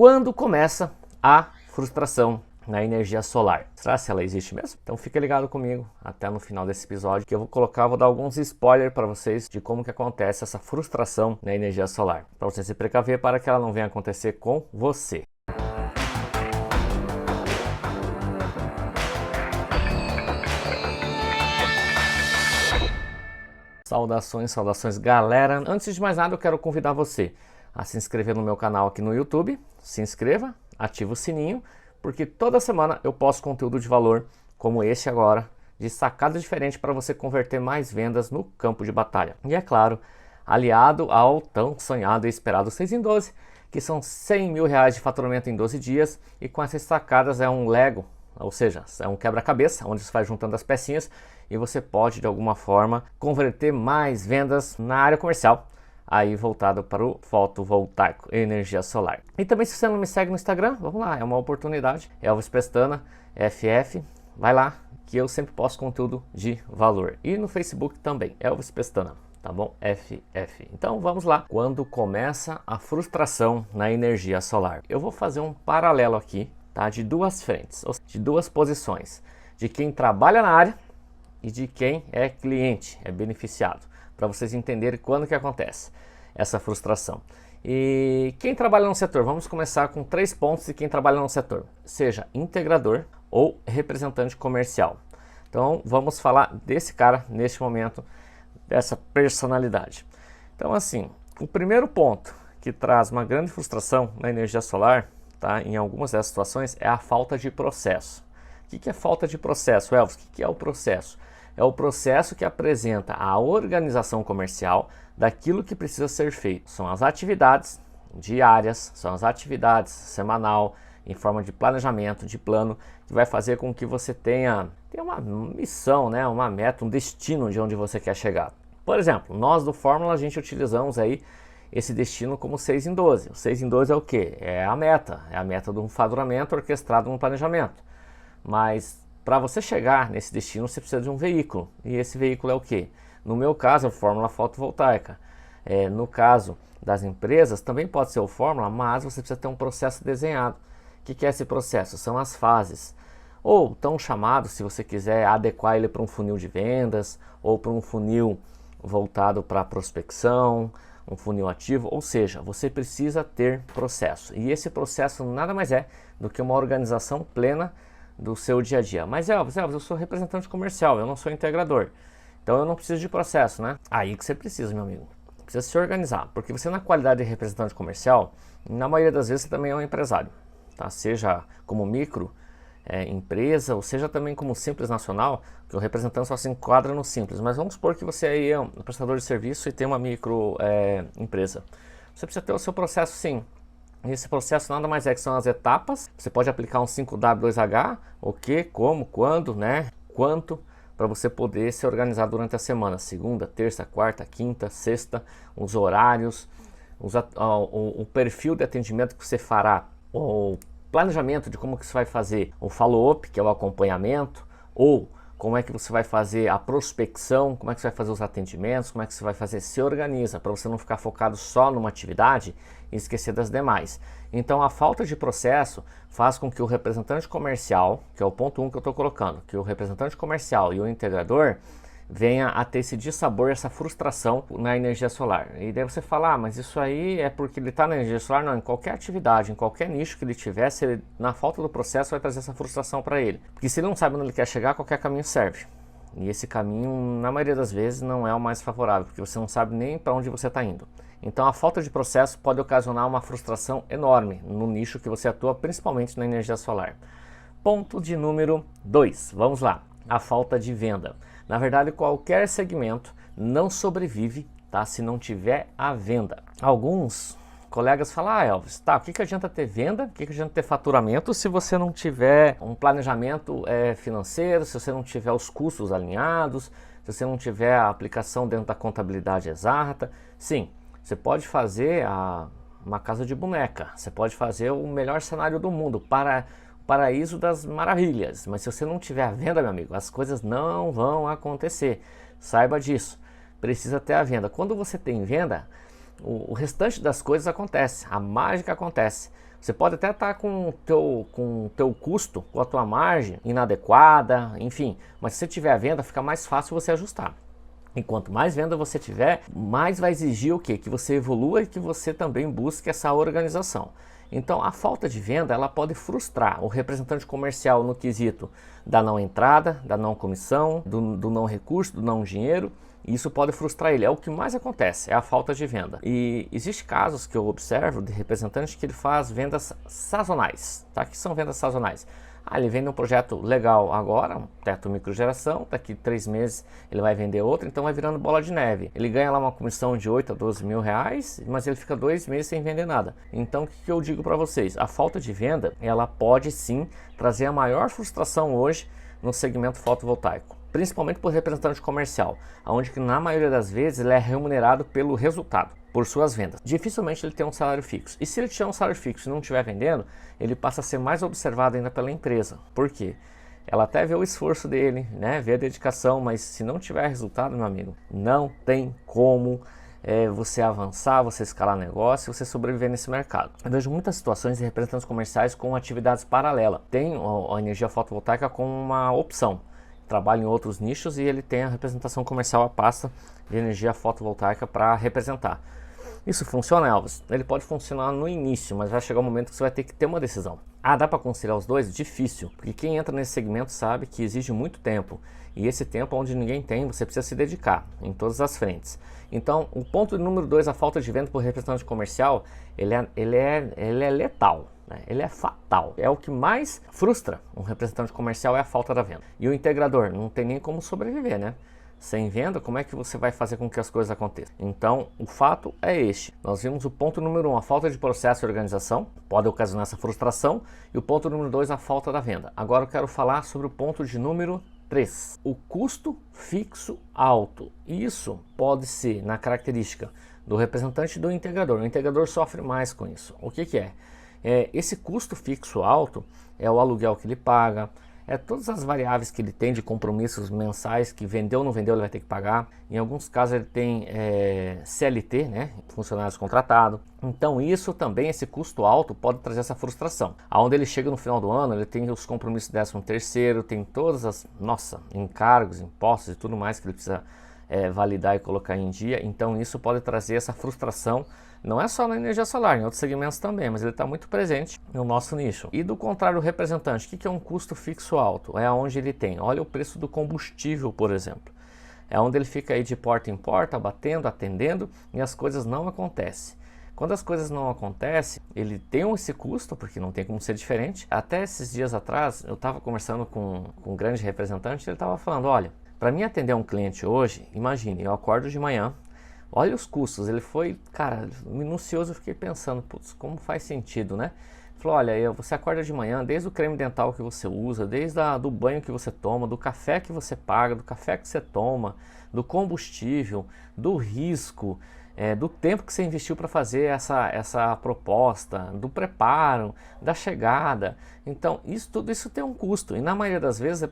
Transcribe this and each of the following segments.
Quando começa a frustração na energia solar? Será se ela existe mesmo? Então fica ligado comigo até no final desse episódio, que eu vou dar alguns spoilers para vocês de como que acontece essa frustração na energia solar, para você se precaver para que ela não venha acontecer com você. Saudações galera. Antes de mais nada eu quero convidar você a se inscrever no meu canal aqui no YouTube. Se inscreva, ativa o sininho, porque toda semana eu posto conteúdo de valor como esse agora, de sacadas diferentes para você converter mais vendas no campo de batalha. E é claro, aliado ao tão sonhado e esperado 6 em 12, que são 100 mil reais de faturamento em 12 dias, e com essas sacadas é um Lego, ou seja, é um quebra-cabeça, onde você vai juntando as pecinhas e você pode de alguma forma converter mais vendas na área comercial, aí voltado para o fotovoltaico, energia solar. E também, se você não me segue no Instagram, vamos lá, é uma oportunidade, Elvis Pestana, FF, vai lá que eu sempre posto conteúdo de valor. E no Facebook também, Elvis Pestana, tá bom? FF. Então vamos lá. Quando começa a frustração na energia solar? Eu vou fazer um paralelo aqui, tá? De duas frentes, de duas posições, de quem trabalha na área e de quem é cliente, é beneficiado, para vocês entenderem quando que acontece essa frustração. E quem trabalha no setor, vamos começar com 3 pontos de quem trabalha no setor, seja integrador ou representante comercial. Então vamos falar desse cara neste momento, dessa personalidade. Então assim, o primeiro ponto que traz uma grande frustração na energia solar, tá, em algumas dessas situações, é a falta de processo. O que é falta de processo, Elvis? O que é o processo? É o processo que apresenta a organização comercial daquilo que precisa ser feito. São as atividades diárias, são as atividades semanal, em forma de planejamento, de plano, que vai fazer com que você tenha uma missão, né, uma meta, um destino de onde você quer chegar. Por exemplo, nós do Fórmula, a gente utilizamos aí esse destino como 6 em 12. O 6 em 12 é o quê? É a meta de um faturamento orquestrado no planejamento. Mas para você chegar nesse destino, você precisa de um veículo. E esse veículo é o quê? No meu caso, é o Fórmula Fotovoltaica. No caso das empresas, também pode ser o Fórmula, mas você precisa ter um processo desenhado. O que é esse processo? São as fases. Ou tão chamado, se você quiser adequar ele para um funil de vendas, ou para um funil voltado para prospecção, um funil ativo, ou seja, você precisa ter processo. E esse processo nada mais é do que uma organização plena do seu dia a dia. Mas Elvis, eu sou representante comercial, eu não sou integrador. Então eu não preciso de processo, né? Aí que você precisa, meu amigo. Precisa se organizar, porque você, na qualidade de representante comercial, na maioria das vezes você também é um empresário, tá? Seja como micro empresa, ou seja também como simples nacional, que o representante só se enquadra no simples. Mas vamos supor que você aí é um prestador de serviço e tem uma micro empresa. Você precisa ter o seu processo, sim. Esse processo nada mais é que são as etapas. Você pode aplicar um 5W2H, o que, como, quando, né, quanto, para você poder se organizar durante a semana. Segunda, terça, quarta, quinta, sexta, os horários, o perfil de atendimento que você fará, o planejamento de como que você vai fazer o follow-up, que é o acompanhamento, ou como é que você vai fazer a prospecção, como é que você vai fazer os atendimentos, como é que você vai fazer, se organiza, para você não ficar focado só numa atividade e esquecer das demais. Então a falta de processo faz com que o representante comercial, que é o ponto 1 que eu estou colocando, que o representante comercial e o integrador venha a ter esse dissabor, essa frustração na energia solar. E daí você fala, mas isso aí é porque ele está na energia solar? Não, em qualquer atividade, em qualquer nicho que ele tiver, se ele, na falta do processo, vai trazer essa frustração para ele. Porque se ele não sabe onde ele quer chegar, qualquer caminho serve. E esse caminho, na maioria das vezes, não é o mais favorável, porque você não sabe nem para onde você está indo. Então a falta de processo pode ocasionar uma frustração enorme no nicho que você atua, principalmente na energia solar. Ponto de número 2, vamos lá, a falta de venda. Na verdade, qualquer segmento não sobrevive, tá, se não tiver a venda. Alguns colegas falam, Elvis, tá, o que adianta ter venda, o que adianta ter faturamento se você não tiver um planejamento financeiro, se você não tiver os custos alinhados, se você não tiver a aplicação dentro da contabilidade exata. Sim, você pode fazer uma casa de boneca, você pode fazer o melhor cenário do mundo, para paraíso das maravilhas, mas se você não tiver a venda, meu amigo, as coisas não vão acontecer. Saiba disso, precisa ter a venda. Quando você tem venda, o restante das coisas acontece, a mágica acontece, Você pode até estar com o teu custo, com a tua margem inadequada, enfim, mas se você tiver a venda, fica mais fácil você ajustar. E quanto mais venda você tiver, mais vai exigir o quê? Que você evolua e que você também busque essa organização. Então a falta de venda, ela pode frustrar o representante comercial no quesito da não entrada, da não comissão, do não recurso, do não dinheiro. E isso pode frustrar ele, é o que mais acontece, é a falta de venda. E existem casos que eu observo de representantes que ele faz vendas sazonais, tá? Que são vendas sazonais. Ele vende um projeto legal agora, um teto microgeração, daqui 3 meses ele vai vender outro, então vai virando bola de neve. Ele ganha lá uma comissão de 8 a 12 mil reais, mas ele fica 2 meses sem vender nada. Então o que eu digo para vocês? A falta de venda, ela pode sim trazer a maior frustração hoje no segmento fotovoltaico, principalmente por representante comercial, onde que na maioria das vezes ele é remunerado pelo resultado, por suas vendas. Dificilmente ele tem um salário fixo. E se ele tiver um salário fixo e não estiver vendendo, ele passa a ser mais observado ainda pela empresa. Por quê? Ela até vê o esforço dele, né? Vê a dedicação, mas se não tiver resultado, meu amigo, não tem como você avançar, você escalar negócio, você sobreviver nesse mercado. Eu vejo muitas situações de representantes comerciais com atividades paralelas. Tem a energia fotovoltaica como uma opção. Trabalha em outros nichos e ele tem a representação comercial, a pasta de energia fotovoltaica para representar. Isso funciona, Elvis? Ele pode funcionar no início, mas vai chegar um momento que você vai ter que ter uma decisão. Dá para conciliar os dois? Difícil, porque quem entra nesse segmento sabe que exige muito tempo. E esse tempo onde ninguém tem, você precisa se dedicar em todas as frentes. Então, o ponto número 2, a falta de venda por representante comercial, ele é letal. Ele é fatal. É o que mais frustra um representante comercial, é a falta da venda. E o integrador não tem nem como sobreviver, né? Sem venda, como é que você vai fazer com que as coisas aconteçam? Então, o fato é este. Nós vimos o ponto número 1, a falta de processo e organização, pode ocasionar essa frustração. E o ponto número 2, a falta da venda. Agora eu quero falar sobre o ponto de número 3, o custo fixo alto. Isso pode ser na característica do representante e do integrador. O integrador sofre mais com isso. O que é? Esse custo fixo alto é o aluguel que ele paga, todas as variáveis que ele tem de compromissos mensais, que vendeu ou não vendeu ele vai ter que pagar. Em alguns casos ele tem CLT, né, funcionários contratados. Então isso também, esse custo alto pode trazer essa frustração. Aonde ele chega no final do ano, ele tem os compromissos 13º, tem todas as, encargos, impostos e tudo mais que ele precisa validar e colocar em dia. Então isso pode trazer essa frustração. Não é só na energia solar, em outros segmentos também, mas ele está muito presente no nosso nicho. E do contrário, o representante, o que é um custo fixo alto? É onde ele tem, olha o preço do combustível, por exemplo. É onde ele fica aí de porta em porta, batendo, atendendo, e as coisas não acontecem. Quando as coisas não acontecem, ele tem esse custo, porque não tem como ser diferente. Até esses dias atrás, eu estava conversando com um grande representante, ele estava falando, olha, para mim atender um cliente hoje, imagine, eu acordo de manhã, olha os custos, ele foi, cara, minucioso, eu fiquei pensando, putz, como faz sentido, né? Ele falou, olha, você acorda de manhã, desde o creme dental que você usa, desde do banho que você toma, do café que você paga, do café que você toma, do combustível, do risco, do tempo que você investiu para fazer essa proposta, do preparo, da chegada. Então, tudo isso tem um custo. E na maioria das vezes,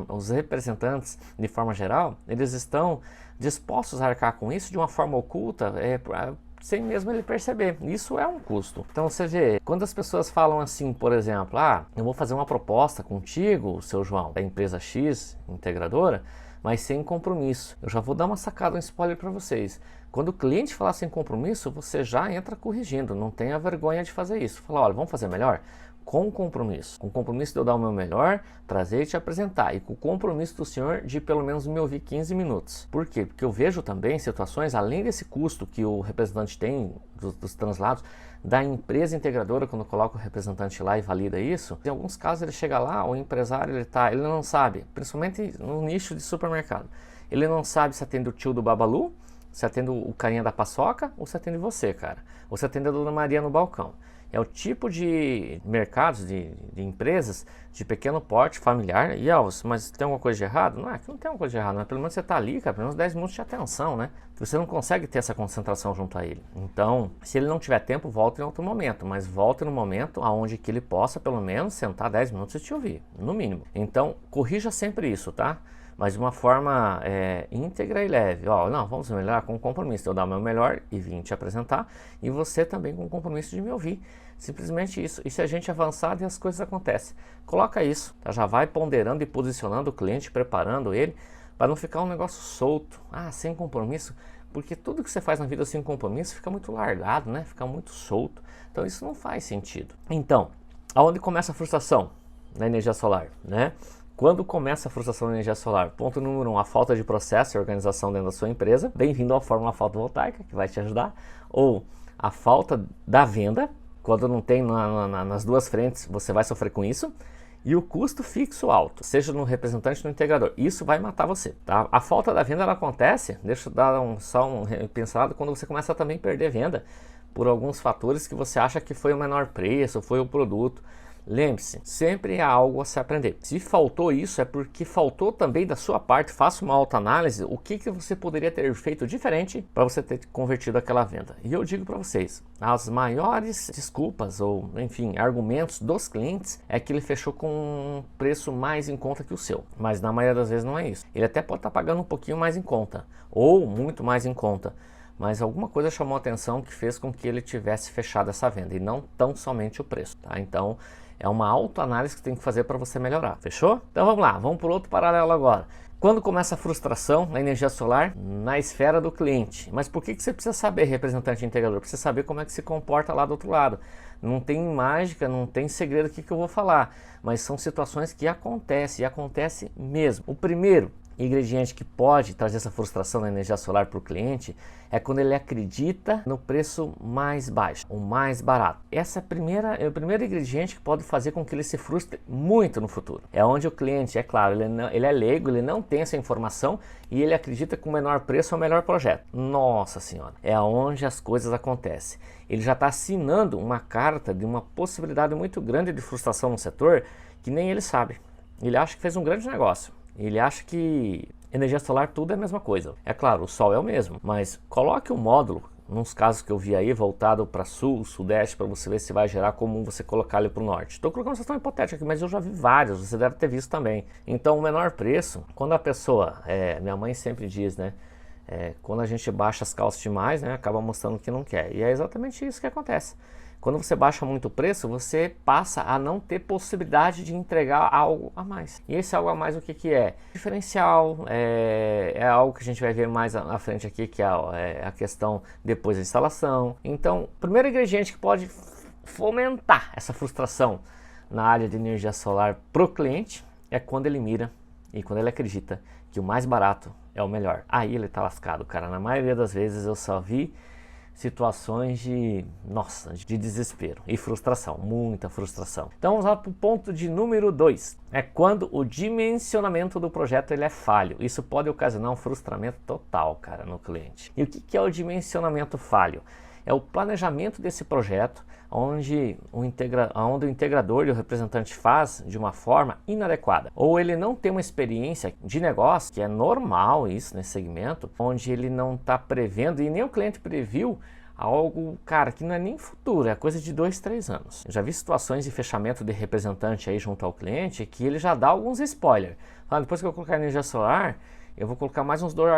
os representantes, de forma geral, eles estão dispostos a arcar com isso de uma forma oculta, sem mesmo ele perceber. Isso é um custo. Então você vê, quando as pessoas falam assim, por exemplo, eu vou fazer uma proposta contigo, seu João, da empresa X, integradora, mas sem compromisso. Eu já vou dar uma sacada, um spoiler para vocês. Quando o cliente falar sem compromisso, você já entra corrigindo, não tenha vergonha de fazer isso. Fala, olha, vamos fazer melhor? Com compromisso. Com compromisso de eu dar o meu melhor, trazer e te apresentar. E com o compromisso do senhor de pelo menos me ouvir 15 minutos. Por quê? Porque eu vejo também situações, além desse custo que o representante tem dos translados, da empresa integradora, quando coloca o representante lá e valida isso, em alguns casos ele chega lá, o empresário ele não sabe, principalmente no nicho de supermercado, ele não sabe se atende o tio do Babalu, se atende o carinha da paçoca, ou se atende você, cara, ou se atende a Dona Maria no balcão. É o tipo de mercados, de empresas de pequeno porte, familiar. E Elvis, mas tem alguma coisa de errado? Não é que não tem alguma coisa de errado, mas pelo menos você está ali, cara, pelo menos 10 minutos de atenção, né? Você não consegue ter essa concentração junto a ele. Então, se ele não tiver tempo, volte em outro momento, mas volte no momento onde que ele possa pelo menos sentar 10 minutos e te ouvir, no mínimo. Então, corrija sempre isso, tá? mas de uma forma íntegra e leve. Ó, não, vamos melhorar com compromisso. Eu dar o meu melhor e vim te apresentar, e você também com compromisso de me ouvir. Simplesmente isso. E se a gente avançar, as coisas acontecem. Coloca isso, tá? Já vai ponderando e posicionando o cliente, preparando ele, para não ficar um negócio solto, sem compromisso, porque tudo que você faz na vida sem compromisso fica muito largado, né? Fica muito solto. Então isso não faz sentido. Então, aonde começa a frustração na energia solar, né? Quando começa a frustração na energia solar? Ponto número 1, a falta de processo e organização dentro da sua empresa. Bem-vindo à fórmula fotovoltaica, que vai te ajudar. Ou a falta da venda. Quando não tem nas duas frentes, você vai sofrer com isso. E o custo fixo alto, seja no representante ou no integrador. Isso vai matar você, tá? A falta da venda ela acontece, deixa eu dar só um pincelado, quando você começa a também perder venda por alguns fatores que você acha que foi o menor preço, foi o produto. Lembre-se, sempre há algo a se aprender. Se faltou isso, é porque faltou também da sua parte. Faça uma autoanálise, o que você poderia ter feito diferente para você ter convertido aquela venda. E eu digo para vocês, as maiores desculpas ou, enfim, argumentos dos clientes é que ele fechou com um preço mais em conta que o seu. Mas na maioria das vezes não é isso. Ele até pode estar pagando um pouquinho mais em conta, ou muito mais em conta, mas alguma coisa chamou a atenção que fez com que ele tivesse fechado essa venda, e não tão somente o preço, tá? Então, é uma autoanálise que tem que fazer para você melhorar, fechou? Então vamos lá, vamos por outro paralelo agora. Quando começa a frustração na energia solar? Na esfera do cliente. Mas por que você precisa saber, representante integrador? Precisa saber como é que se comporta lá do outro lado. Não tem mágica, não tem segredo aqui que eu vou falar, mas são situações que acontecem, e acontece mesmo. O primeiro ingrediente que pode trazer essa frustração na energia solar para o cliente é quando ele acredita no preço mais baixo, o mais barato. Essa é o primeiro ingrediente que pode fazer com que ele se frustre muito no futuro. É onde o cliente, é claro, ele é leigo, ele não tem essa informação e ele acredita que o menor preço é o melhor projeto. Nossa senhora, é onde as coisas acontecem. Ele já está assinando uma carta de uma possibilidade muito grande de frustração no setor que nem ele sabe. Ele acha que fez um grande negócio. Ele acha que energia solar tudo é a mesma coisa. É claro, o sol é o mesmo, mas coloque um módulo, nos casos que eu vi aí, voltado para sul, sudeste, para você ver se vai gerar comum você colocar ele para o norte. Estou colocando uma situação hipotética aqui, mas eu já vi vários, você deve ter visto também. Então, o menor preço, quando a pessoa, minha mãe sempre diz, né? Quando a gente baixa as calças demais, né, acaba mostrando que não quer. E é exatamente isso que acontece. Quando você baixa muito o preço, você passa a não ter possibilidade de entregar algo a mais. E esse algo a mais o que é? Diferencial, é algo que a gente vai ver mais à frente aqui, que é a questão depois da instalação. Então, o primeiro ingrediente que pode fomentar essa frustração na área de energia solar para o cliente é quando ele mira e quando ele acredita que o mais barato é o melhor. Aí ele tá lascado, cara. Na maioria das vezes eu só vi situações de desespero e frustração, muita frustração. Então vamos lá para o ponto de número 2. É quando o dimensionamento do projeto ele é falho. Isso pode ocasionar um frustramento total, cara, no cliente. E o que é o dimensionamento falho? É o planejamento desse projeto onde o integrador e o representante faz de uma forma inadequada. Ou ele não tem uma experiência de negócio, que é normal isso nesse segmento, onde ele não está prevendo e nem o cliente previu algo, cara, que não é nem futuro, é coisa de 2, 3 anos. Eu já vi situações de fechamento de representante aí junto ao cliente que ele já dá alguns spoilers. Depois que eu colocar energia solar, eu vou colocar mais uns dois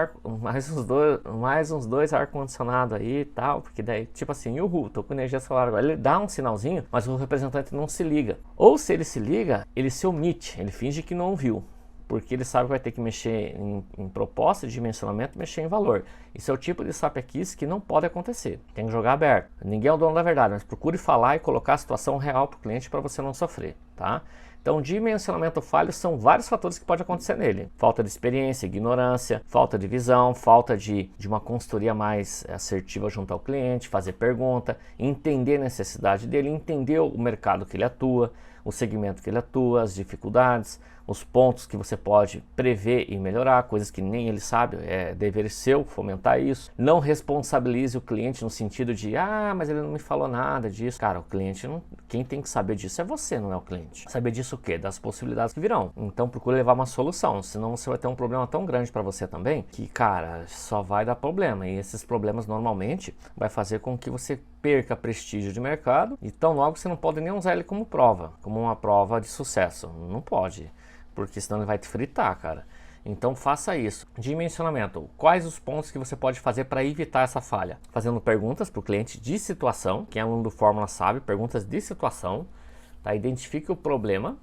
ar-condicionado aí e tal, porque daí, tipo assim, tô com energia solar agora. Ele dá um sinalzinho, mas o representante não se liga. Ou se ele se liga, ele se omite, ele finge que não viu, porque ele sabe que vai ter que mexer em proposta de dimensionamento, mexer em valor. Isso é o tipo de sapequice que não pode acontecer. Tem que jogar aberto. Ninguém é o dono da verdade, mas procure falar e colocar a situação real para o cliente para você não sofrer, tá? Então, dimensionamento falho são vários fatores que podem acontecer nele. Falta de experiência, ignorância, falta de visão, falta de uma consultoria mais assertiva junto ao cliente, fazer pergunta, entender a necessidade dele, entender o mercado que ele atua, o segmento que ele atua, as dificuldades, os pontos que você pode prever e melhorar, coisas que nem ele sabe, é dever seu fomentar isso. Não responsabilize o cliente no sentido de, mas ele não me falou nada disso. Cara, o cliente, quem tem que saber disso é você, não é o cliente. Saber disso o quê? Das possibilidades que virão. Então procure levar uma solução, senão você vai ter um problema tão grande para você também, que, cara, só vai dar problema. E esses problemas normalmente vai fazer com que você perca prestígio de mercado, e tão logo você não pode nem usar ele como prova, como uma prova de sucesso. Não pode, porque senão ele vai te fritar, cara. Então faça isso. Dimensionamento. Quais os pontos que você pode fazer para evitar essa falha? Fazendo perguntas para o cliente de situação. Quem é aluno do Fórmula sabe, perguntas de situação. Tá? Identifique o problema,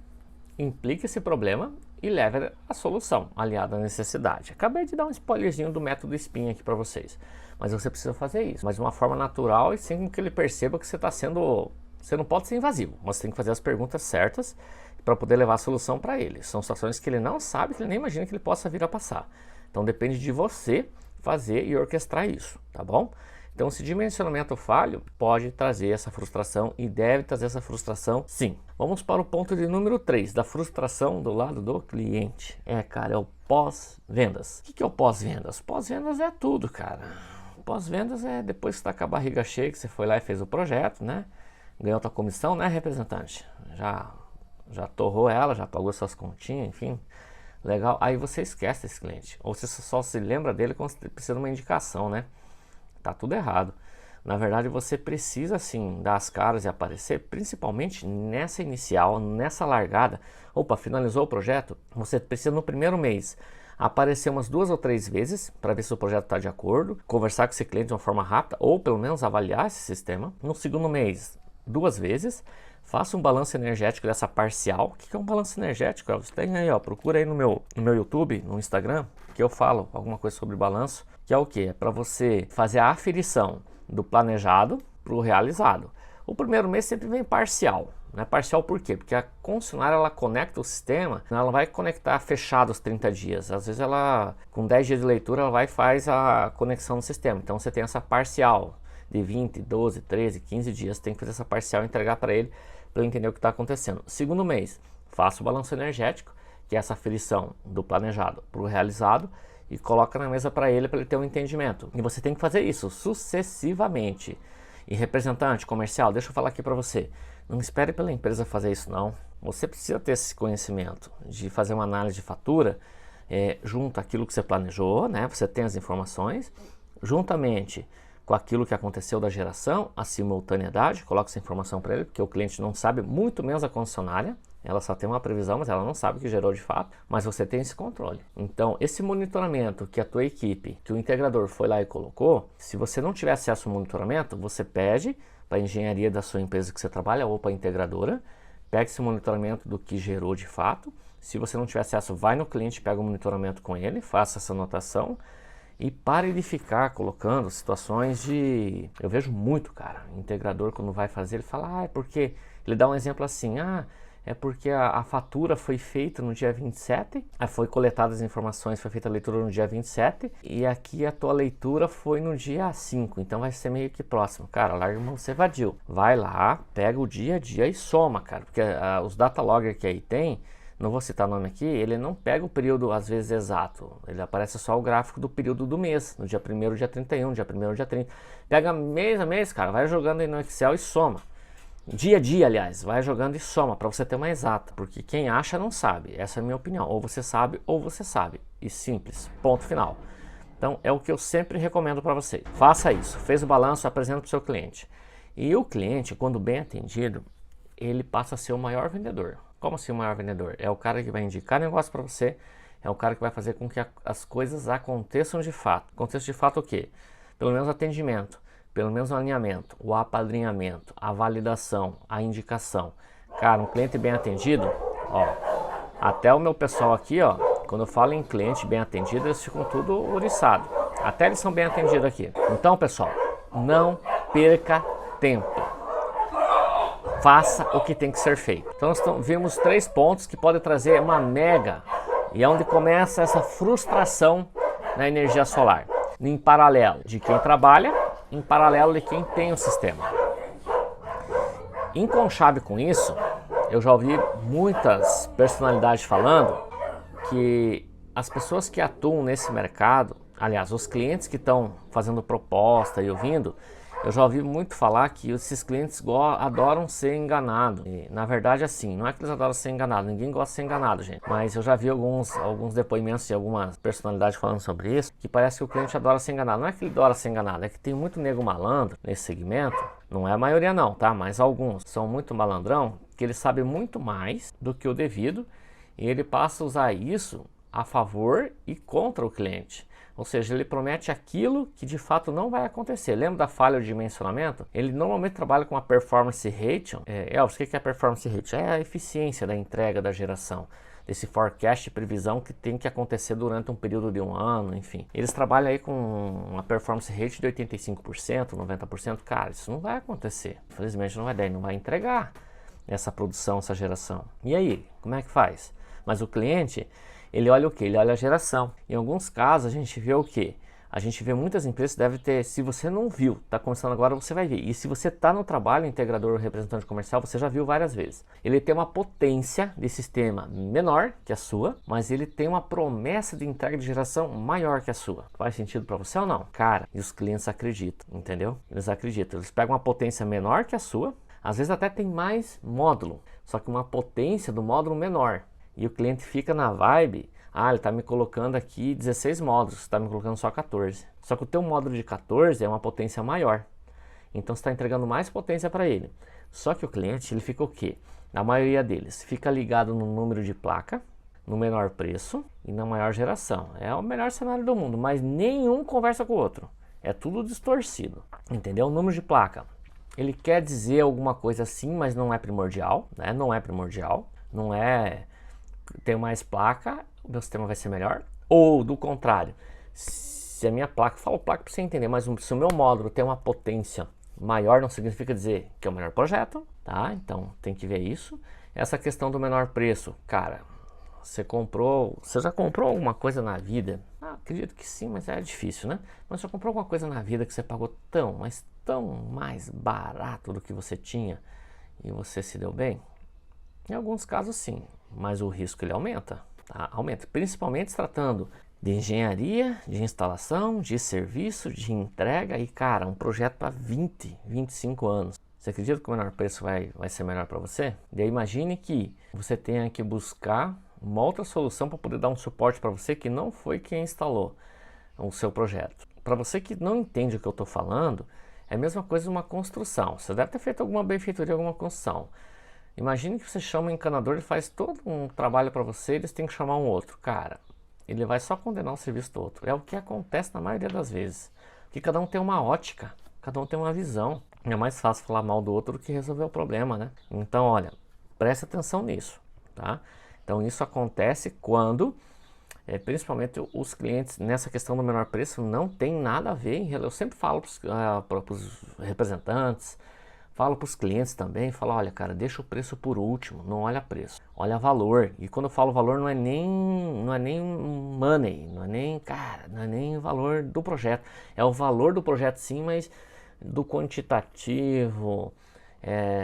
implique esse problema e leve a solução aliada à necessidade. Acabei de dar um spoilerzinho do método SPIN aqui para vocês. Mas você precisa fazer isso, mas de uma forma natural e sem que ele perceba que você está sendo... Você não pode ser invasivo, mas você tem que fazer as perguntas certas para poder levar a solução para ele. São situações que ele não sabe, que ele nem imagina que ele possa vir a passar. Então depende de você fazer e orquestrar isso, tá bom? Então esse dimensionamento falho pode trazer essa frustração e deve trazer essa frustração sim. Vamos para o ponto de número 3, da frustração do lado do cliente. Cara, é o pós-vendas. O que é o pós-vendas? Pós-vendas é tudo, cara. Pós-vendas é depois que você está com a barriga cheia, que você foi lá e fez o projeto, né? Ganhou tua comissão, né, representante? Já torrou ela, já pagou suas continhas, enfim. Legal. Aí você esquece esse cliente. Ou você só se lembra dele quando você precisa de uma indicação, né? Tá tudo errado. Na verdade, você precisa sim dar as caras e aparecer, principalmente nessa inicial, nessa largada. Opa, finalizou o projeto? Você precisa no primeiro mês aparecer umas 2 ou 3 vezes para ver se o projeto está de acordo, conversar com esse cliente de uma forma rápida ou pelo menos avaliar esse sistema. No segundo mês, 2 vezes, faça um balanço energético dessa parcial. O que é um balanço energético? Você tem aí, ó, procura aí no meu YouTube, no Instagram, que eu falo alguma coisa sobre balanço, que é o que? É para você fazer a aferição do planejado para o realizado. O primeiro mês sempre vem parcial. Né? Parcial por quê? Porque a concessionária ela conecta o sistema, ela vai conectar fechado os 30 dias. Às vezes ela, com 10 dias de leitura, ela vai e faz a conexão no sistema. Então você tem essa parcial de 20, 12, 13, 15 dias. Tem que fazer essa parcial e entregar para ele entender o que está acontecendo. Segundo mês, faça o balanço energético, que é essa aferição do planejado para o realizado, e coloca na mesa para ele ter um entendimento. E você tem que fazer isso sucessivamente. E representante comercial, deixa eu falar aqui para você, não espere pela empresa fazer isso não. Você precisa ter esse conhecimento de fazer uma análise de fatura junto àquilo que você planejou, né? Você tem as informações, juntamente com aquilo que aconteceu da geração, a simultaneidade, coloca essa informação para ele, porque o cliente não sabe, muito menos a concessionária, ela só tem uma previsão, mas ela não sabe o que gerou de fato, mas você tem esse controle. Então, esse monitoramento que a tua equipe, que o integrador foi lá e colocou, se você não tiver acesso ao monitoramento, você pede para a engenharia da sua empresa que você trabalha ou para a integradora, pega esse monitoramento do que gerou de fato. Se você não tiver acesso, vai no cliente, pega o monitoramento com ele, faça essa anotação, e pare de ficar colocando situações de... Eu vejo muito, cara, integrador quando vai fazer, ele fala, é porque... Ele dá um exemplo assim, é porque a fatura foi feita no dia 27, foi coletadas as informações, foi feita a leitura no dia 27, e aqui a tua leitura foi no dia 5, então vai ser meio que próximo. Cara, larga mão, você evadiu. Vai lá, pega o dia a dia e soma, cara, porque os data logger que aí tem, não vou citar nome aqui, ele não pega o período às vezes exato, ele aparece só o gráfico do período do mês, no dia 1º, dia 31, dia 1º, dia 30. Pega mês a mês, cara, vai jogando aí no Excel e soma. Dia a dia, aliás, vai jogando e soma para você ter uma exata, porque quem acha não sabe, essa é a minha opinião, ou você sabe, e simples, ponto final. Então é o que eu sempre recomendo para você, faça isso, fez o balanço, apresenta para o seu cliente. E o cliente, quando bem atendido, ele passa a ser o maior vendedor. Como assim o maior vendedor? É o cara que vai indicar negócio para você, é o cara que vai fazer com que as coisas aconteçam de fato. Aconteça de fato o quê? Pelo menos atendimento, pelo menos o alinhamento, o apadrinhamento, a validação, a indicação. Cara, um cliente bem atendido, ó, até o meu pessoal aqui, ó, quando eu falo em cliente bem atendido, eles ficam tudo ouriçados. Até eles são bem atendidos aqui. Então, pessoal, não perca tempo. Faça o que tem que ser feito. Então nós vimos 3 pontos que podem trazer uma mega, e é onde começa essa frustração na energia solar. Em paralelo de quem trabalha, em paralelo de quem tem o sistema. Em conchave com isso, eu já ouvi muitas personalidades falando que as pessoas que atuam nesse mercado, aliás, os clientes que estão fazendo proposta e ouvindo, eu já ouvi muito falar que esses clientes adoram ser enganados. E, na verdade, assim, não é que eles adoram ser enganados, ninguém gosta de ser enganado, gente. Mas eu já vi alguns depoimentos de algumas personalidades falando sobre isso, que parece que o cliente adora ser enganado. Não é que ele adora ser enganado, é que tem muito nego malandro nesse segmento. Não é a maioria não, tá? Mas alguns são muito malandrão, que ele sabe muito mais do que o devido, e ele passa a usar isso a favor e contra o cliente. Ou seja, ele promete aquilo que de fato não vai acontecer. Lembra da falha de dimensionamento? Ele normalmente trabalha com a performance ratio. Elvis, o que é a performance ratio? É a eficiência da entrega da geração, desse forecast de previsão que tem que acontecer durante um período de um ano, enfim. Eles trabalham aí com uma performance rate de 85%, 90%. Cara, isso não vai acontecer. Infelizmente não vai dar, não vai entregar essa produção, essa geração. E aí, como é que faz? Mas o cliente, ele olha o que? Ele olha a geração. Em alguns casos a gente vê o que? A gente vê muitas empresas, deve ter, se você não viu, está começando agora, você vai ver. E se você está no trabalho, integrador ou representante comercial, você já viu várias vezes. Ele tem uma potência de sistema menor que a sua, mas ele tem uma promessa de entrega de geração maior que a sua. Faz sentido para você ou não? Cara, e os clientes acreditam, entendeu? Eles acreditam. Eles pegam uma potência menor que a sua, às vezes até tem mais módulo, só que uma potência do módulo menor. E o cliente fica na vibe, ele está me colocando aqui 16 módulos, você está me colocando só 14. Só que o teu módulo de 14 é uma potência maior. Então você está entregando mais potência para ele. Só que o cliente, ele fica o quê? Na maioria deles, fica ligado no número de placa, no menor preço e na maior geração. É o melhor cenário do mundo, mas nenhum conversa com o outro. É tudo distorcido, entendeu? O número de placa, ele quer dizer alguma coisa assim, mas não é primordial, né? Não é primordial, não é... Tenho mais placa, o meu sistema vai ser melhor. Ou do contrário, se a minha placa, falo placa para você entender, mas se o meu módulo tem uma potência maior, não significa dizer que é o melhor projeto, tá? Então tem que ver isso. Essa questão do menor preço, cara, você já comprou alguma coisa na vida? Acredito que sim, mas é difícil, né? Mas você comprou alguma coisa na vida que você pagou mas tão mais barato do que você tinha e você se deu bem? Em alguns casos sim, mas o risco ele aumenta, tá? Aumenta, principalmente se tratando de engenharia, de instalação, de serviço, de entrega e, cara, um projeto para 20, 25 anos. Você acredita que o menor preço vai ser melhor para você? Daí imagine que você tenha que buscar uma outra solução para poder dar um suporte para você que não foi quem instalou o seu projeto. Para você que não entende o que eu estou falando, é a mesma coisa uma construção. Você deve ter feito alguma benfeitoria, alguma construção. Imagine que você chama um encanador, ele faz todo um trabalho para você, eles têm que chamar um outro. Cara, ele vai só condenar o serviço do outro. É o que acontece na maioria das vezes. Porque cada um tem uma ótica, cada um tem uma visão. É mais fácil falar mal do outro do que resolver o problema, né? Então, olha, preste atenção nisso, tá? Então, isso acontece quando, principalmente os clientes, nessa questão do menor preço, não tem nada a ver. Eu sempre falo para os representantes, falo para os clientes também, falo, olha cara, deixa o preço por último, não olha preço, olha valor. E quando eu falo valor não é nem money, não é nem o valor do projeto. É o valor do projeto sim, mas do quantitativo,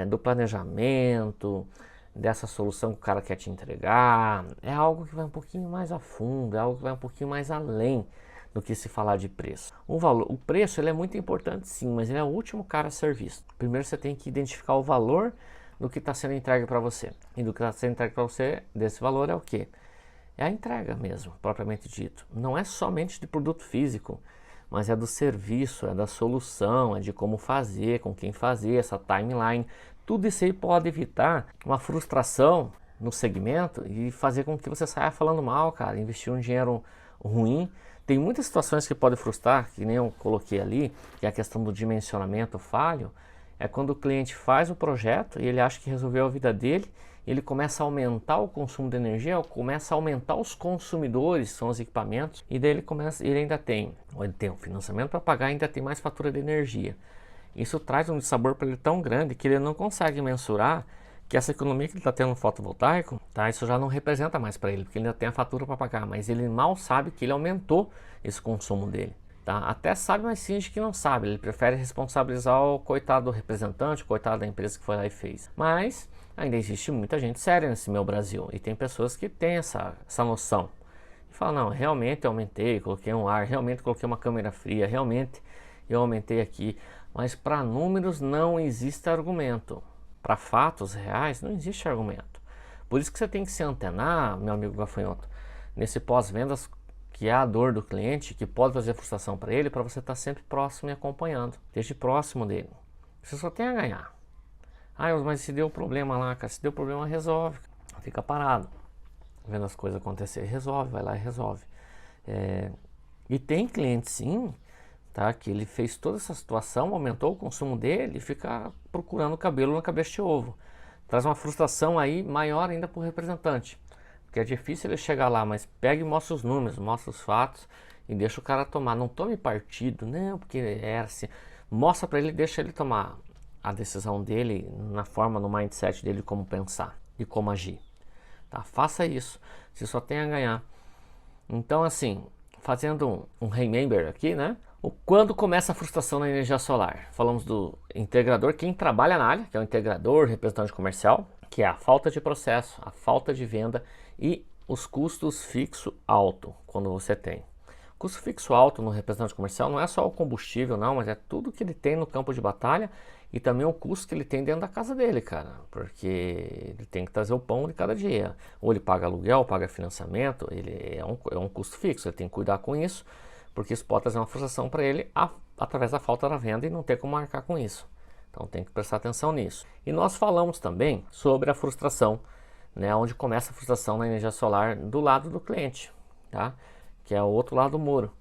do planejamento, dessa solução que o cara quer te entregar. É algo que vai um pouquinho mais a fundo, é algo que vai um pouquinho mais além do que se falar de preço. O preço ele é muito importante sim, mas ele é o último cara a ser visto. Primeiro você tem que identificar o valor do que está sendo entregue para você. E do que está sendo entregue para você, desse valor é o quê? É a entrega mesmo, propriamente dito. Não é somente de produto físico, mas é do serviço, é da solução, é de como fazer, com quem fazer, essa timeline. Tudo isso aí pode evitar uma frustração no segmento e fazer com que você saia falando mal, cara, investir um dinheiro ruim. Tem muitas situações que podem frustrar, que nem eu coloquei ali, que é a questão do dimensionamento falho, é quando o cliente faz o projeto e ele acha que resolveu a vida dele, ele começa a aumentar o consumo de energia, começa a aumentar os consumidores, são os equipamentos, e daí ele ainda tem um financiamento para pagar, ainda tem mais fatura de energia. Isso traz um dissabor para ele tão grande que ele não consegue mensurar que essa economia que ele está tendo no fotovoltaico, tá, isso já não representa mais para ele, porque ele ainda tem a fatura para pagar, mas ele mal sabe que ele aumentou esse consumo dele. Tá? Até sabe, mas finge que não sabe, ele prefere responsabilizar o coitado do representante, o coitado da empresa que foi lá e fez. Mas ainda existe muita gente séria nesse meu Brasil, e tem pessoas que têm essa noção. E falam, não, realmente eu aumentei, coloquei um ar, realmente coloquei uma câmera fria, realmente eu aumentei aqui. Mas para números não existe argumento. Para fatos reais não existe argumento. Por isso que você tem que se antenar, meu amigo gafanhoto, nesse pós-vendas, que é a dor do cliente, que pode fazer frustração para ele, para você estar sempre próximo e acompanhando. Esteja próximo dele. Você só tem a ganhar. Mas se deu problema lá, cara, se deu problema, resolve. Fica parado. vendo as coisas acontecer, resolve, vai lá e resolve. E tem cliente sim, tá, que ele fez toda essa situação, aumentou o consumo dele e fica procurando cabelo na cabeça de ovo. Traz uma frustração aí maior ainda para o representante, porque é difícil ele chegar lá, mas pega e mostra os números, mostra os fatos e deixa o cara tomar. Não tome partido, não, porque é assim. Mostra para ele, deixa ele tomar a decisão dele na forma, no mindset dele, como pensar e como agir. Tá? Faça isso, você só tem a ganhar. Então, assim, fazendo um remember aqui, né? Quando começa a frustração na energia solar? Falamos do integrador, quem trabalha na área, que é o integrador, representante comercial, que é a falta de processo, a falta de venda e os custos fixo alto, quando você tem. Custo fixo alto no representante comercial não é só o combustível, não, mas é tudo que ele tem no campo de batalha e também o custo que ele tem dentro da casa dele, cara, porque ele tem que trazer o pão de cada dia. Ou ele paga aluguel, paga financiamento, ele é um custo fixo, ele tem que cuidar com isso, porque isso pode trazer uma frustração para ele através da falta da venda e não ter como marcar com isso. Então tem que prestar atenção nisso. E nós falamos também sobre a frustração, né, onde começa a frustração na energia solar do lado do cliente, tá? Que é o outro lado do muro,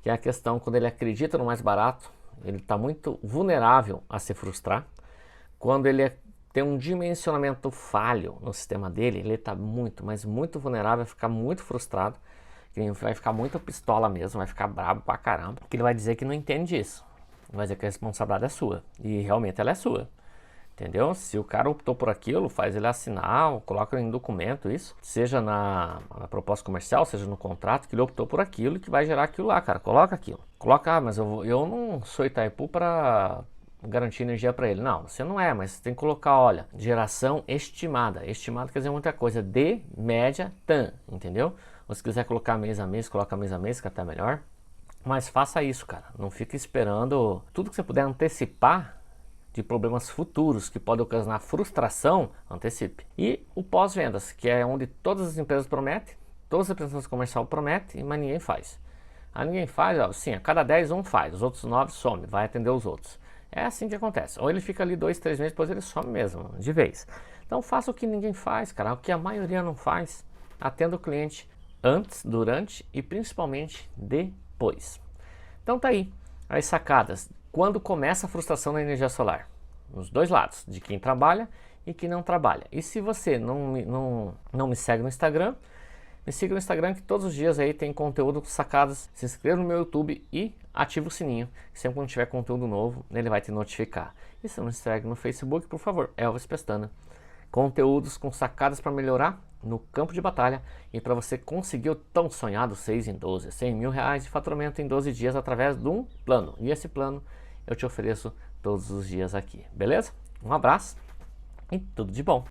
que é a questão quando ele acredita no mais barato, ele está muito vulnerável a se frustrar. Quando ele tem um dimensionamento falho no sistema dele, ele está muito, mas muito vulnerável a ficar muito frustrado, ele vai ficar muito pistola mesmo, vai ficar bravo pra caramba, porque ele vai dizer que não entende isso, vai dizer que a responsabilidade é sua, e realmente ela é sua. Entendeu? Se o cara optou por aquilo, faz ele assinar, coloca em documento isso, seja na proposta comercial, seja no contrato, que ele optou por aquilo e que vai gerar aquilo lá, cara. Coloca aquilo. Coloca, mas eu não sou Itaipu para garantir energia para ele. Não, você não é, mas você tem que colocar, olha, geração estimada. Estimada quer dizer muita coisa, de média TAM, entendeu? Ou se quiser colocar mês a mês, coloca mês a mês, que é até melhor. Mas faça isso, cara. Não fique esperando. Tudo que você puder antecipar de problemas futuros que podem ocasionar frustração, antecipe. E o pós-vendas, que é onde todas as empresas prometem, todas as representantes comerciais prometem, mas ninguém faz. Ninguém faz, ó, sim, a cada 10 um faz, os outros 9 some, vai atender os outros. É assim que acontece. Ou ele fica ali 2, 3 meses, depois ele some mesmo, de vez. Então faça o que ninguém faz, cara, o que a maioria não faz. Atenda o cliente antes, durante e principalmente depois. Então tá aí, as sacadas. Quando começa a frustração na energia solar? Nos dois lados, de quem trabalha e quem não trabalha. E se você não me segue no Instagram, me siga no Instagram, que todos os dias aí tem conteúdo com sacadas. Se inscreva no meu YouTube e ativa o sininho. Sempre quando tiver conteúdo novo, ele vai te notificar. E se não me segue no Facebook, por favor, Elvis Pestana. Conteúdos com sacadas para melhorar no campo de batalha e para você conseguir o tão sonhado 6 em 12, 100 mil reais de faturamento em 12 dias através de um plano. E esse plano eu te ofereço todos os dias aqui, beleza? Um abraço e tudo de bom!